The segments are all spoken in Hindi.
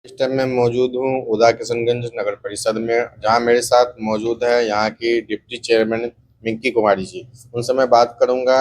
इस टाइम मैं मौजूद हूँ उदा किशनगंज नगर परिषद में, जहाँ मेरे साथ मौजूद है यहाँ की डिप्टी चेयरमैन मिंकी कुमारी जी। उनसे मैं बात करूंगा।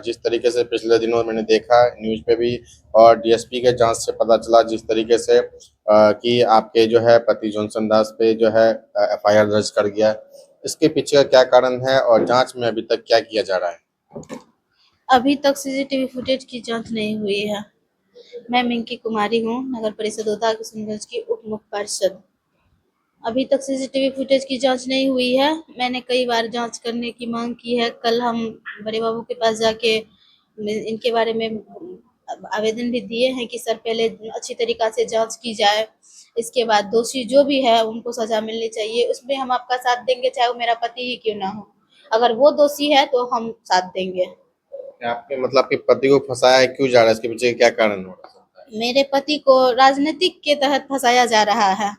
जिस तरीके से पिछले दिनों मैंने देखा न्यूज़ पे भी और डीएसपी के जांच से पता चला, जिस तरीके से कि आपके जो है पति जॉनसन दास पे जो है एफआईआर दर्ज कर गया, इसके पीछे का क्या कारण है और जांच में अभी तक क्या किया जा रहा है? अभी तक सीसीटीवी फुटेज की जांच नहीं हुई है। मैं मिंकी कुमारी हूँ, नगर परिषद उदा किशनगंज की उप मुख्य पार्षद। अभी तक सीसीटीवी फुटेज की जांच नहीं हुई है। मैंने कई बार जांच करने की मांग की है। कल हम बड़े बाबू के पास जाके इनके बारे में आवेदन भी दिए हैं कि सर पहले अच्छी तरीका से जांच की जाए, इसके बाद दोषी जो भी है उनको सजा मिलनी चाहिए। उसमें हम आपका साथ देंगे, चाहे वो मेरा पति ही क्यों ना हो। अगर वो दोषी है तो हम साथ देंगे। आपके मतलब आपके पति को फंसाया क्यों जा रहा है, इसके पीछे क्या कारण हो सकता है? मेरे पति को राजनीतिक के तहत फंसाया जा रहा है,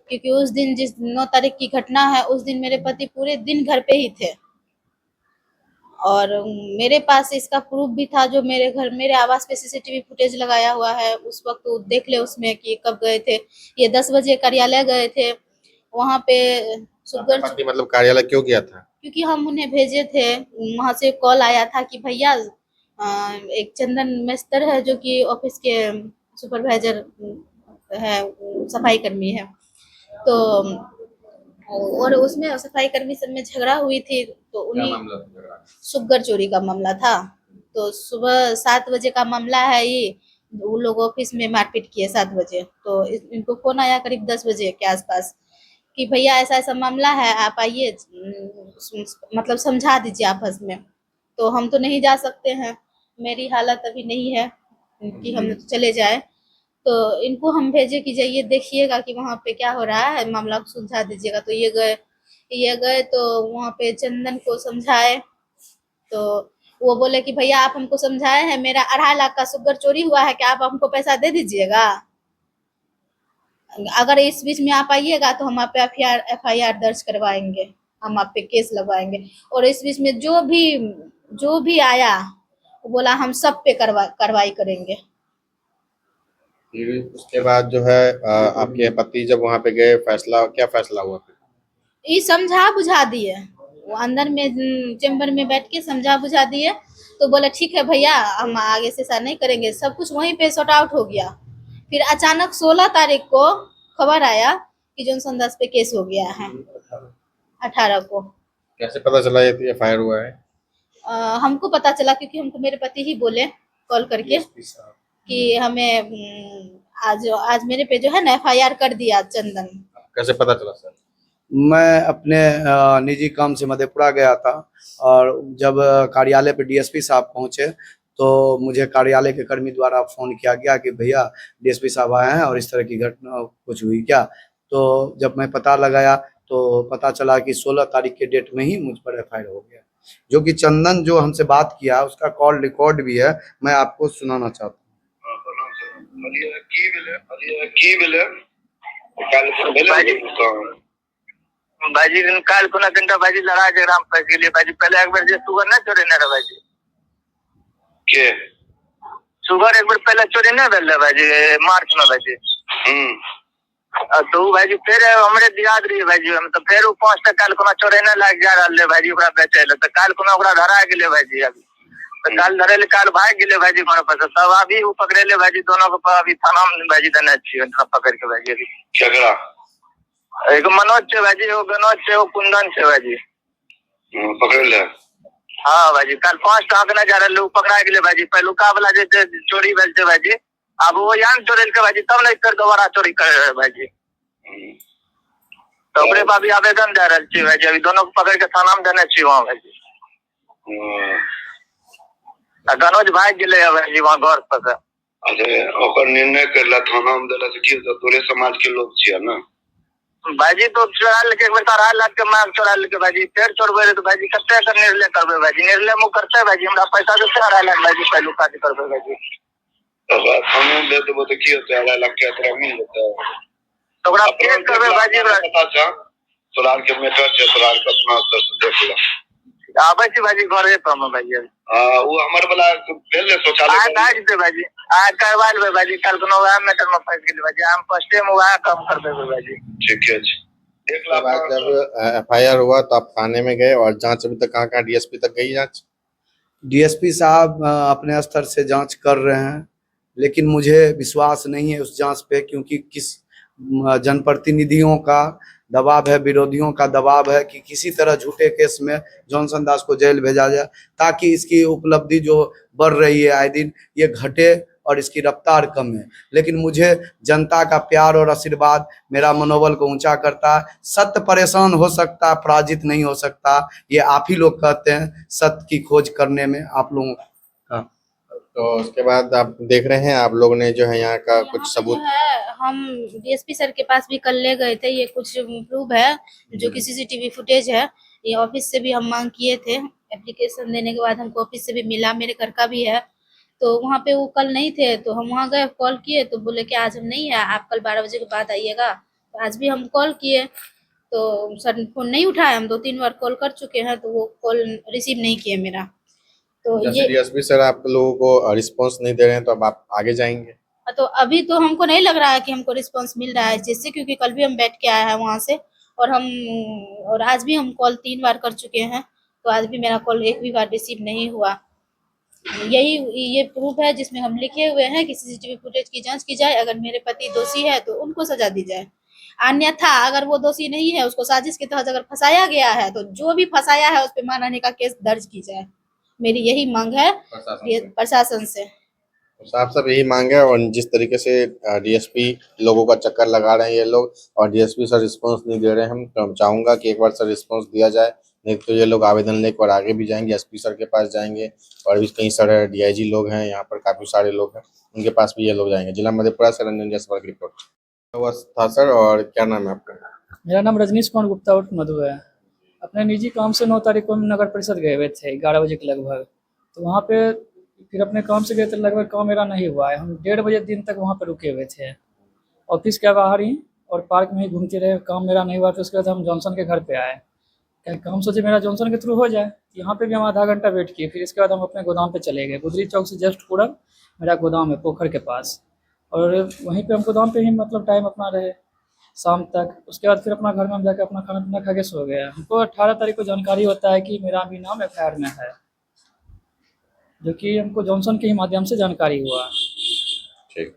क्योंकि उस दिन जिस 9 तारीख की घटना है, उस दिन मेरे पति पूरे दिन घर पे ही थे और मेरे पास इसका प्रूफ भी था, जो मेरे घर मेरे आवास पे सीसीटीवी फुटेज लगाया हुआ है। उस वक्त तो देख ले उसमें कि कब गए थे। ये 10 बजे कार्यालय गए थे, वहाँ पे आपका सुगर, पति मतलब कार्यालय क्यों गया था? क्योंकि हम उन्हें भेजे थे। वहाँ से कॉल आया था कि भैया एक चंदन मेस्तर है जो कि ऑफिस के सुपरवाइजर है, सफाई कर्मी है। तो और उसमें सफाई कर्मी सब में झगड़ा हुई थी, तो क्या उन्हीं मामला था? सुगर चोरी का मामला था। तो सुबह 7 बजे का मामला है ये। वो लोग ऑफिस में मारपीट किए 7 बजे, तो इनको फोन आया करीब 10 बजे के आसपास कि भैया ऐसा ऐसा मामला है, आप आइए, मतलब समझा दीजिए आपस में। तो हम तो नहीं जा सकते हैं, मेरी हालत अभी नहीं है कि हम चले जाए। तो इनको हम भेजे कि जाइए देखिएगा कि वहाँ पे क्या हो रहा है, मामला को सुलझा दीजिएगा। तो ये गए तो वहाँ पे चंदन को समझाए। तो वो बोले कि भैया आप हमको समझाए हैं, मेरा 2.5 लाख का शुगर चोरी हुआ है, क्या आप हमको पैसा दे दीजिएगा? अगर इस बीच में आप आइएगा तो हम आप पे एफआईआर दर्ज करवाएंगे, हम आप पे केस लगवाएंगे। और इस बीच में जो भी आया, वो बोला हम सब पे कार्रवाई करेंगे। फिर उसके बाद जो है आपके पति जब वहां पे गए, क्या फैसला हुआ फिर? ये समझा बुझा दिए, वो अंदर में चैम्बर में बैठ के समझा बुझा दिए। तो बोले ठीक है भैया, हम आगे से ऐसा नहीं करेंगे, सब कुछ वहीं पे सॉर्ट आउट हो गया। फिर अचानक 16 तारीख को खबर आया कि जॉनसन दास पे केस हो गया है, 18 को। कैसे पता चला ये एफआईआर हुआ है? हमको पता चला क्योंकि हमको मेरे पति ही बोले कॉल करके डीएसपी साहब। कि हमें आज आज मेरे पे जो है ना एफआईआर कर दिया चंदन। कैसे पता चला सर? मैं अपने निजी काम से मधेपुरा गया था और जब कार्यालय पे डीएसपी साहब पहुंचे तो मुझे कार्यालय के कर्मी द्वारा फोन किया गया कि भैया डीएसपी साहब आए हैं और इस तरह की घटना कुछ हुई क्या। तो जब मैं पता लगाया तो पता चला कि 16 तारीख के डेट में ही मुझ पर एफआईआर हो गया, जो कि चंदन जो हमसे बात किया उसका कॉल रिकॉर्ड भी है, मैं आपको सुनाना चाहता बाजी काल कोना घंटा बाजी लड़ा जगराम पैस के लिए बाजी पहले एक बार जे सुगर ना चोरी ना बाजी के सुगर एक बार पहले चोरी ना भेल बाजी मार्च में बाजी। तो बाजी फिर हमरे दियाद रही बाजी, हम तो फिर 5 काल कोना चोरी ना लाग जा रहले बाजी, ओकरा बेचे ले तो काल कोना ओकरा धरा गेले बाजी। अभी तो काल धरे ले काल भाग गेले बाजी घर पर, तब अभी वो पकड़े ले बाजी, दोनों को अभी थाना में बाजी देना चाहिए पकड़ के बाजी। अभी झगड़ा एक मनोज छे बाजी, वो विनोद छे, वो कुंदन छे बाजी। पकड़ ले। हाँ बाजी, कल 5 टाँक न जा रहे पकड़ा गेले बाजी। पहलुका वाला जे चोरी भेल छे बाजी, अब वो यान चोरी के बाजी, तब नहीं कर दोबारा चोरी कर रहे बाजी। तो ओकरे पर अभी आवेदन दे रहल छी बाजी, अभी दोनों को पकड़ के थाना में देने छी वहाँ बाजी। गनोज भाग गेले है बाजी वहाँ घर पर से। अच्छा, ओकर निर्णय करला थाना में देला से की तोरे समाज के लोग छिया ना बाजी। तो चोरा लेके एक बार 2.5 लाख के मांग चोरा लेके बाजी, फिर छोड़बे तो बाजी कते कर निर्णय करबे बाजी, निर्णय मु करते बाजी, हमरा पैसा देते 2.5 लाख बाजी, पहलू काट करबे बाजी। तो हम दे देबो तो की होते 2.5 लाख के तरह मिल जेते, तो ओकरा केस करबे बाजी। पता छ तोरार के मैटर छे, तोरार के अपना से देख ले आबै छी भाजी घरे पर में भाजी वो हमर वाला भेल ने शौचालय आ ना जेते भाजी आ करवा लेबै भाजी कल कोनो वह मैटर में फंस गेल भाजी हम फर्स्ट टाइम वह काम कर देबै भाजी ठीक है देख ला उसके बाद जब एफआईआर हुआ तो आप थाने में गए और जांच अभी तक कहाँ डीएसपी तक गई जांच? डीएसपी साहब अपने स्तर से जांच कर रहे हैं, लेकिन मुझे विश्वास नहीं है उस जांच पे, क्योंकि किस जनप्रतिनिधियों का दबाव है, विरोधियों का दबाव है कि किसी तरह झूठे केस में जॉनसन दास को जेल भेजा जाए, ताकि इसकी उपलब्धि जो बढ़ रही है आए दिन ये घटे और इसकी रफ्तार कम है। लेकिन मुझे जनता का प्यार और आशीर्वाद मेरा मनोबल को ऊंचा करता है। सत्य परेशान हो सकता है, पराजित नहीं हो सकता, ये आप ही लोग कहते हैं सत्य की खोज करने में आप लोगों का। तो उसके बाद आप देख रहे हैं आप लोग ने जो है यहाँ का कुछ सबूत है, हम डीएसपी सर के पास भी कल ले गए थे, ये कुछ प्रूफ है जो कि सीसीटीवी फुटेज है, ये ऑफिस से भी हम मांग किए थे। एप्लीकेशन देने के बाद हमको ऑफिस से भी मिला, मेरे घर का भी है। तो वहाँ पे वो कल नहीं थे, तो हम वहाँ गए, कॉल किए तो बोले कि आज हम नहीं है, आप कल 12 बजे के बाद आइएगा। तो आज भी हम कॉल किए तो सर फोन नहीं उठाए, हम 2-3 बार कॉल कर चुके हैं तो वो कॉल रिसीव नहीं किए मेरा। तो जैसे डीएसपी सर आप लोगों को रिस्पांस नहीं दे रहे हैं तो अब आप आगे जाएंगे? तो अभी तो हमको नहीं लग रहा है कि हमको रिस्पांस मिल रहा है जिससे, क्योंकि कल भी हम बैठ के आए हैं वहाँ से और आज भी हम कॉल 3 बार कर चुके हैं, तो आज भी मेरा कॉल एक भी बार रिसीव नहीं हुआ। ये प्रूफ है जिसमें हम लिखे हुए हैं कि सीसीटीवी फुटेज की जांच की जाए, अगर मेरे पति दोषी है तो उनको सजा दी जाए, अन्यथा अगर वो दोषी नहीं है, उसको साजिश के तहत अगर फंसाया गया है तो जो भी फंसाया है उस पर मानहानि का केस दर्ज की जाए। मेरी यही मांग है प्रशासन से। साफ साफ यही मांग है। और जिस तरीके से डीएसपी लोगों का चक्कर लगा रहे हैं ये लोग और डीएसपी सर रिस्पांस नहीं दे रहे हैं, तो हम चाहूंगा कि एक बार सर रिस्पांस दिया जाए, नहीं तो ये लोग आवेदन लेकर आगे भी जाएंगे, एसपी सर के पास जाएंगे और भी कई सारे डीआईजी लोग हैं यहाँ पर, काफी सारे लोग हैं, उनके पास भी ये लोग जाएंगे। जिला मधेपुरा से रंजन जायसवाल की रिपोर्ट हुआ था। सर और क्या नाम है आपका? मेरा नाम रजनीश कुमार गुप्ता उर्फ मधु है। अपने निजी काम से 9 तारीख को हम नगर परिषद गए हुए थे 11 बजे के लगभग। तो वहाँ पे फिर अपने काम से गए थे, लगभग काम मेरा नहीं हुआ है। हम 1:30 बजे दिन तक वहाँ पे रुके हुए थे, ऑफिस के बाहर ही और पार्क में ही घूमते रहे। काम मेरा नहीं हुआ, तो उसके बाद हम जॉनसन के घर पे आए। क्या काम सोचे मेरा जॉनसन के थ्रू हो जाए, यहाँ पे भी हम आधा घंटा वेट किए। फिर इसके बाद हम अपने गोदाम पे चले गए। गुदरी चौक से जस्ट पूरब मेरा गोदाम है पोखर के पास, और वहीं पे हम गोदाम पे ही मतलब टाइम अपना रहे शाम तक। उसके बाद फिर अपना घर में हम जाकर अपना खाना पीना खा के सो गया। हमको 18 तारीख को जानकारी होता है कि मेरा भी नाम एफआईआर में है, जो कि हमको जॉनसन के ही माध्यम से जानकारी हुआ। ठीक,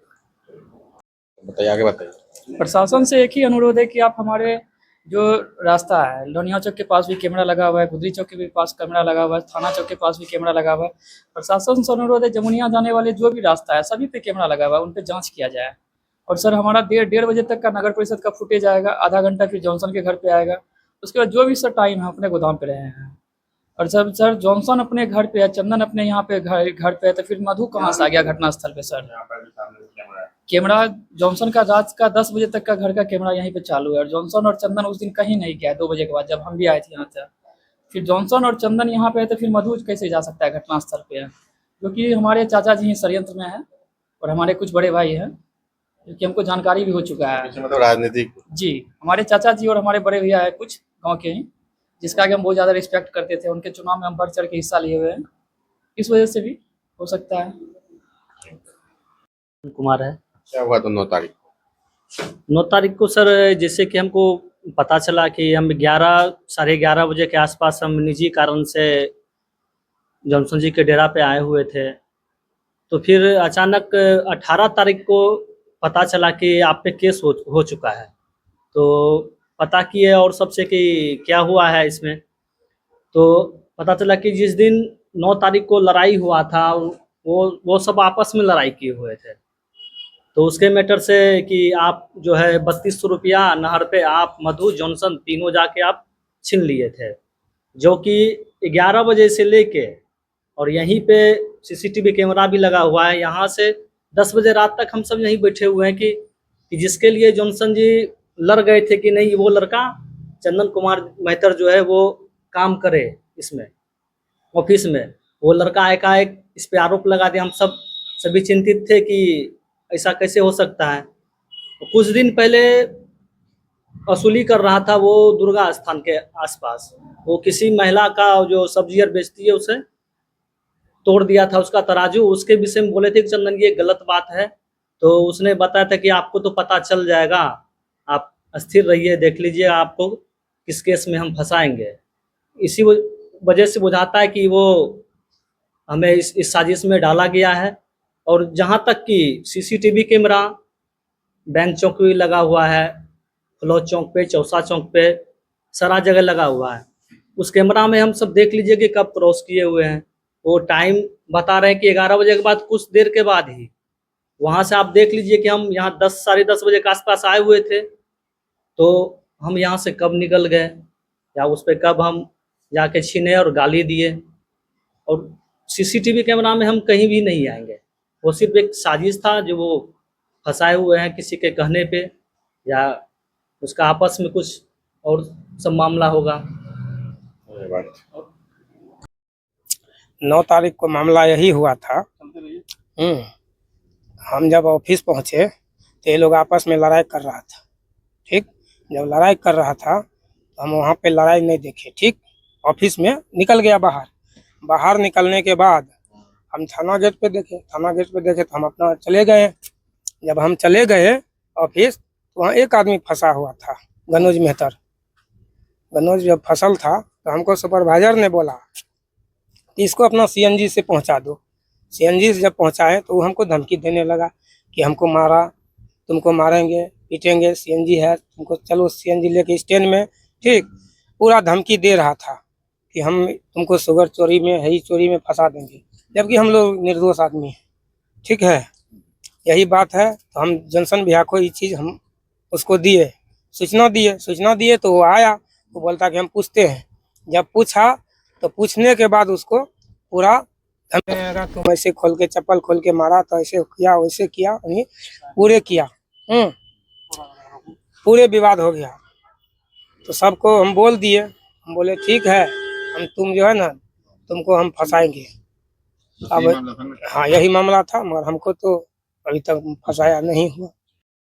बताइए आगे बताइए। प्रशासन से एक ही अनुरोध है कि आप हमारे जो रास्ता है, लोनिया चौक के पास भी कैमरा लगा हुआ है, गुदरी चौक के भी पास कैमरा लगा हुआ है, थाना चौक के पास भी कैमरा लगा हुआ है। प्रशासन से अनुरोध है जमुनिया जाने वाले जो भी रास्ता है सभी पे कैमरा लगा हुआ है, उन पे जांच किया जाए। और सर हमारा 1:30 बजे तक का नगर परिषद का फुटेज आएगा, आधा घंटा फिर जॉनसन के घर पे आएगा। उसके बाद जो भी सर टाइम है अपने गोदाम पे रहे हैं। और सर जॉनसन अपने घर पे है, चंदन अपने यहाँ पे घर पे है, तो फिर मधु कहाँ से आ गया घटनास्थल पे? सर कैमरा जॉनसन का रात का 10 बजे तक का घर का कैमरा यहीं पे चालू है, और जॉनसन और चंदन उस दिन कहीं नहीं गया 2 बजे के बाद, जब हम भी आए थे यहाँ तक। फिर जॉनसन और चंदन यहाँ पे है तो फिर मधु कैसे जा सकता है घटनास्थल पे है? क्योंकि हमारे चाचा जी षड्यंत्र में है और हमारे कुछ बड़े भाई हैं, क्योंकि हमको जानकारी भी हो चुका है। मतलब राजनीतिक जी, हमारे चाचा जी और हमारे बड़े भैया है कुछ गाँव के ही, जिसका आगे हम बहुत ज़्यादा रिस्पेक्ट करते थे। उनके चुनाव में हम बढ़ चढ़ के हिस्सा लिए हुए हैं, इस वजह से भी हो सकता है। कुमार है। क्या हुआ तो 9 तारीख को? 9 तारीख को सर जैसे कि हमको पता चला कि हम 11 साढ़े 11 बजे के आसपास हम निजी कारण से जॉनसन जी के डेरा पे आए हुए थे। तो फिर अचानक 18 तारीख को पता चला कि आप पे केस हो चुका है। तो पता किए और सबसे कि क्या हुआ है इसमें, तो पता चला कि जिस दिन 9 तारीख को लड़ाई हुआ था वो सब आपस में लड़ाई किए हुए थे। तो उसके मैटर से कि आप जो है 3200 रुपया नहर पे आप मधु जॉनसन तीनों जाके आप छीन लिए थे, जो कि 11 बजे से लेके और यहीं पे सीसीटीवी कैमरा भी लगा हुआ है। यहाँ से 10 बजे रात तक हम सब यहीं बैठे हुए हैं कि जिसके लिए जॉनसन जी लड़ गए थे कि नहीं वो लड़का चंदन कुमार मेहतर जो है वो काम करे इसमें ऑफिस में, वो लड़का एकाएक इस पे आरोप लगा दिया। हम सभी चिंतित थे कि ऐसा कैसे हो सकता है। तो कुछ दिन पहले वसूली कर रहा था वो दुर्गा स्थान के आसपास, वो किसी महिला का जो सब्जी और बेचती है उसे तोड़ दिया था उसका तराजू। उसके विषय में बोले थे कि चंदन ये गलत बात है, तो उसने बताया था कि आपको तो पता चल जाएगा, आप स्थिर रहिए, देख लीजिए आपको किस केस में हम फंसाएंगे। इसी वजह से बुझाता है कि वो हमें इस साजिश में डाला गया है। और जहाँ तक कि सीसीटीवी कैमरा बैंक चौक पे लगा हुआ है, फलौज चौक पे, चौसा चौक पे, सारा जगह लगा हुआ है। उस कैमरा में हम सब देख लीजिए कि कब क्रॉस किए हुए हैं। वो टाइम बता रहे हैं कि 11 बजे के बाद, कुछ देर के बाद ही। वहाँ से आप देख लीजिए कि हम यहाँ 10 साढ़े 10 बजे के आसपास आए हुए थे, तो हम यहाँ से कब निकल गए या उस पर कब हम जाके छीने और गाली दिए। और सीसीटीवी कैमरा में हम कहीं भी नहीं आएंगे। वो सिर्फ एक साजिश था जो वो फंसाए हुए हैं किसी के कहने पे, या उसका आपस में कुछ और सब मामला होगा। धन्यवाद। 9 तारीख को मामला यही हुआ था। हम जब ऑफिस पहुंचे तो ये लोग आपस में लड़ाई कर रहा था। ठीक, जब लड़ाई कर रहा था तो हम वहाँ पे लड़ाई नहीं देखे। ठीक, ऑफिस में निकल गया बाहर निकलने के बाद हम थाना गेट पे देखे तो हम अपना चले गए। जब हम चले गए ऑफिस तो वहाँ एक आदमी फंसा हुआ था, गनोज मेहतर। गनोज जब फसल था तो हमको सुपरवाइजर ने बोला कि इसको अपना सीएनजी से पहुंचा दो। सीएनजी से जब पहुंचाए तो वो हमको धमकी देने लगा कि हमको मारा, तुमको मारेंगे, पीटेंगे, सीएनजी है, तुमको चलो सीएनजी लेके स्टैंड में। ठीक, पूरा धमकी दे रहा था कि हम तुमको शुगर चोरी में, हरी चोरी में फंसा देंगे, जबकि हम लोग निर्दोष आदमी हैं। ठीक है, यही बात है। तो हम जनसन भैया को ये चीज़ हम उसको दिए, सूचना दिए तो वो आया, वो बोलता कि हम पूछते हैं। जब पूछा तो पूछने के बाद उसको पूरा तुम ऐसे खोल के, चप्पल खोल के मारा, तो ऐसे किया, वैसे किया, पूरे किया। पूरे विवाद हो गया। तो सबको हम बोल दिए, हम बोले ठीक है, हम तुम जो है ना, तुमको हम फंसाएंगे। अब हाँ, यही मामला था, मगर हमको तो अभी तक फंसाया नहीं हुआ।